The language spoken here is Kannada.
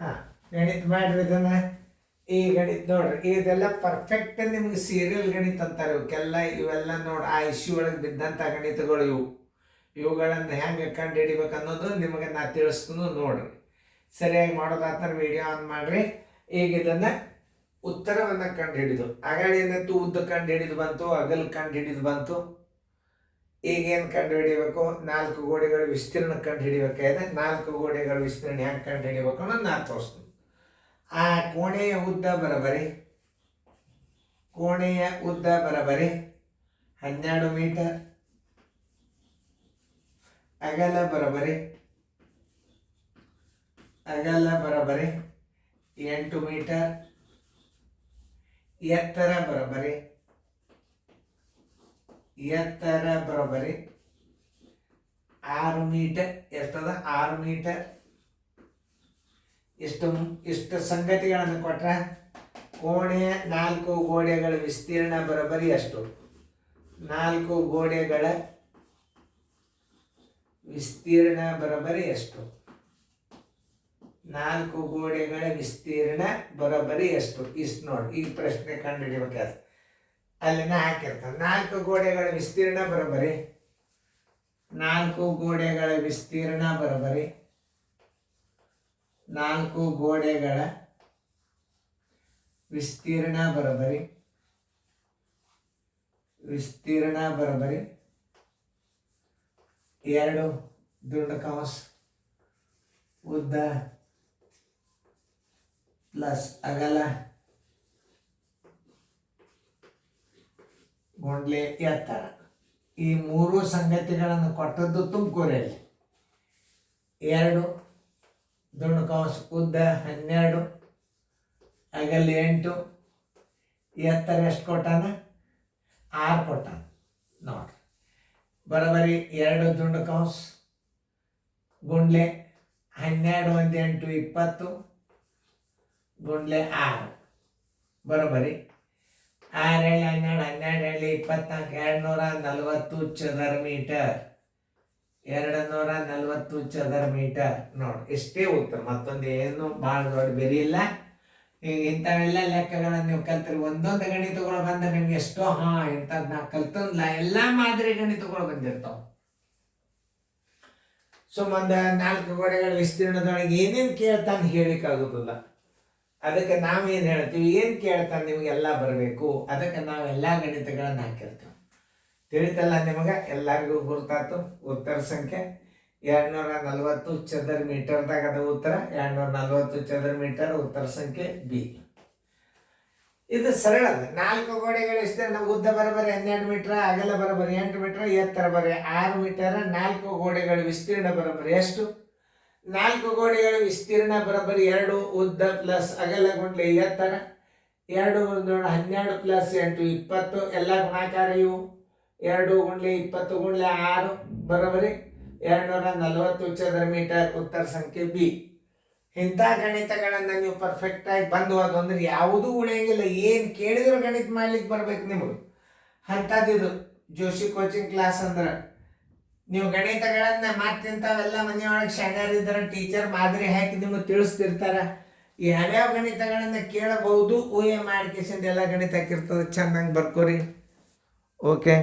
ಹಾಂ, ಗಣಿತ ಮಾಡ್ರಿ ಇದನ್ನು. ಈ ಗಣಿತ ನೋಡ್ರಿ, ಇದೆಲ್ಲ ಪರ್ಫೆಕ್ಟ್ ನಿಮ್ಗೆ ಸೀರಿಯಲ್ ಗಣಿತ ಅಂತಾರೆ. ಇವಕ್ಕೆಲ್ಲ ಇವೆಲ್ಲ ನೋಡಿ ಆ ಇಶ್ಯೂ ಒಳಗೆ ಬಿದ್ದಂಥ ಗಣಿತಗಳು ಇವುಗಳನ್ನು ಹೆಂಗೆ ಕಂಡು ಹಿಡಿಬೇಕು ಅನ್ನೋದು ನಿಮಗೆ ನಾ ತಿಳಿಸ್ತೀನಿ ನೋಡ್ರಿ. ಸರಿಯಾಗಿ ಮಾಡೋದಾದ್ರೆ ವಿಡಿಯೋ ಆನ್ ಮಾಡಿರಿ. ಈಗ ಇದನ್ನು ಉತ್ತರವನ್ನು ಕಂಡು ಹಿಡಿದು ಅಗಲ ಏನಂತೂ ಉದ್ದ ಕಂಡು ಹಿಡಿದು ಬಂತು, ಅಗಲ ಕಂಡು ಹಿಡಿದು ಬಂತು. ಈಗೇನು ಕಂಡು ಹಿಡಿಬೇಕು? 4 ಗೋಡೆಗಳ ವಿಸ್ತೀರ್ಣ ಕಂಡು ಹಿಡಿಬೇಕಾಗಿದೆ. 4 ಗೋಡೆಗಳ ವಿಸ್ತೀರ್ಣ ಹೆಂಗೆ ಕಂಡು ಹಿಡಿಬೇಕು ಅನ್ನೋದು ನಾನು ತೋರಿಸ್ತೀನಿ. ಆ ಕೋಣೆಯ ಉದ್ದ ಬರಬರಿ 12 ಮೀಟರ್, ಅಗಲ ಬರಬರಿ 8 ಮೀಟರ್, ಎತ್ತರ ಬರಬರಿ 6 ಮೀಟರ್ ಇರ್ತದ. 6 ಮೀಟರ್. ಇಷ್ಟು ಸಂಗತಿಗಳನ್ನು ಕೊಟ್ರೆ ಕೋಣೆಯ 4 ಗೋಡೆಗಳ ವಿಸ್ತೀರ್ಣ ಬರಬರಿ ಎಷ್ಟು? 4 ಗೋಡೆಗಳ ವಿಸ್ತೀರ್ಣ ಬರಬರಿ ಎಷ್ಟು? 4 ಗೋಡೆಗಳ ವಿಸ್ತೀರ್ಣ ಬರಬರಿ ಎಷ್ಟು? ಇಷ್ಟು ನೋಡಿ, ಈ ಪ್ರಶ್ನೆ ಕಂಡು ಹಿಡಿಬೇಕಾದ್ರೆ ಅಲ್ಲಿನ ಹಾಕಿರ್ತಾರೆ. 4 ಗೋಡೆಗಳ ವಿಸ್ತೀರ್ಣ ಬರಬರಿ 4 ಗೋಡೆಗಳ ವಿಸ್ತೀರ್ಣ ಬರಬರಿ 4 ಗೋಡೆಗಳ ವಿಸ್ತೀರ್ಣ ಬರಬರಿ 2 ದುಂಡು ಕಂಸ ಉದ್ದ ಪ್ಲಸ್ ಅಗಲ ಗುಂಡ್ಲೆ ಎತ್ತರ. ಈ 3 ಸಂಗತಿಗಳನ್ನು ಕೊಟ್ಟದ್ದು ತುಮಕೂರಲ್ಲಿ. 2 ದುಂಡು ಕಂಸ ಉದ್ದ 12, ಅಗಲ 8, ಎತ್ತರ ಎಷ್ಟು ಕೊಟ್ಟಾನ? 6 ಕೊಟ್ಟಾನ. ನೋಡ್ರಿ, ಬರೋಬರಿ 2 ದುಂಡು ಕಂಸ ಗುಂಡ್ಲೆ 12 1 8 20 ಗುಂಡ್ಲೆ 6 ಬರೋಬರಿ 6 12 12 24 240 ಚದರ ಮೀಟರ್. 240 ಚದರ ಮೀಟರ್. ನೋಡಿ, ಇಷ್ಟೇ ಉತ್ತರ. ಮತ್ತೊಂದು ಏನು ಭಾಳ ದೊಡ್ಡ ಬೇರೆ ಇಲ್ಲ. ಈಗ ಇಂಥವೆಲ್ಲ ಲೆಕ್ಕಗಳನ್ನು ನೀವು ಕಲ್ತಿರಿ. ಒಂದೊಂದು ಗಣಿತಗಳು ಬಂದ್ರೆ ನಿಮ್ಗೆ ಎಷ್ಟೋ ಇಂಥದ್ದು ನಾ ಕಲ್ತಂದ್ಲ ಎಲ್ಲ ಮಾದರಿ ಗಣಿತಗಳು ಬಂದಿರ್ತಾವ. ಮುಂದೆ 4 ಗೋಡೆಗಳ ವಿಸ್ತೀರ್ಣದೊಳಗೆ ಏನೇನು ಕೇಳ್ತಾನೆ ಹೇಳಿಕ್ಕಾಗೋದಿಲ್ಲ. ಅದಕ್ಕೆ ನಾವೇನು ಹೇಳ್ತೀವಿ, ಏನು ಕೇಳ್ತಾನೆ ನಿಮಗೆಲ್ಲ ಬರಬೇಕು. ಅದಕ್ಕೆ ನಾವೆಲ್ಲ ಗಣಿತಗಳನ್ನು ಹಾಕಿರ್ತೀವಿ. ತಿಳಿತಲ್ಲ ನಿಮಗೆ? ಎಲ್ಲರಿಗೂ ಗುರ್ತಾತು. ಉತ್ತರ ಸಂಖ್ಯೆ 240 ಚದರ ಮೀಟರ್ದಾಗ ಅದ ಉತ್ತರ. 240 ಚದರ ಮೀಟರ್ ಉತ್ತರ ಸಂಖ್ಯೆ ಬಿ. ಇದು ಸರಳ ಅದ. 4 ಗೋಡೆಗಳ ವಿಸ್ತೀರ್ಣ ಉದ್ದ ಬರಬರಿ 12 ಮೀಟರ್, ಅಗಲ ಬರಬರಿ 8 ಮೀಟರ್, ಎತ್ತರ ಬರೀ 6 ಮೀಟರ್. 4 ಗೋಡೆಗಳ ವಿಸ್ತೀರ್ಣ ಬರಬರಿ ಎಷ್ಟು? 4 ಗೋಡೆಗಳ ವಿಸ್ತೀರ್ಣ ಬರಬರಿ 2 ಉದ್ದ ಪ್ಲಸ್ ಅಗಲ ಗುಂಡ್ಲೆ ಎತ್ತರ. 2 12 ಪ್ಲಸ್ 8 20 ಎಲ್ಲ ಗುಣಾಕಾರ ಇವು. 2 ಗುಂಡ್ಲೆ 20 ಗುಂಡ್ಲೆ 6 ಬರಬರಿ 240 ಚದರ ಮೀಟರ್ ಉತ್ತರ ಸಂಖ್ಯೆ ಬಿ. ಇಂಥ ಗಣಿತಗಳನ್ನು ನೀವು ಪರ್ಫೆಕ್ಟಾಗಿ ಬಂದು ಅದು ಅಂದ್ರೆ ಯಾವುದೂ ಉಳಿಯಂಗಿಲ್ಲ. ಏನು ಕೇಳಿದ್ರು ಗಣಿತ ಮಾಡ್ಲಿಕ್ಕೆ ಬರ್ಬೇಕು ನಿಮಗೆ. ಅಂಥದ್ದು ಜೋಶಿ ಕೋಚಿಂಗ್ ಕ್ಲಾಸ್ ಅಂದ್ರೆ ನೀವು ಗಣಿತಗಳನ್ನು ಮತ್ತಿಂಥವೆಲ್ಲ ಮನೆಯೊಳಗೆ ಶಾಣ್ಯರಿದ್ದಾರೆ, ಟೀಚರ್ ಮಾದರಿ ಹಾಕಿ ನಿಮಗೆ ತಿಳಿಸ್ತಿರ್ತಾರೆ. ಯಾವ್ಯಾವ ಗಣಿತಗಳನ್ನು ಕೇಳಬಹುದು ಊಹೆ ಮಾಡ್ಕೇಸಿಂದ ಎಲ್ಲ ಗಣಿತ ಹಾಕಿರ್ತದೆ. ಚೆನ್ನಾಗಿ ಬರ್ಕೋರಿ. ಓಕೆ.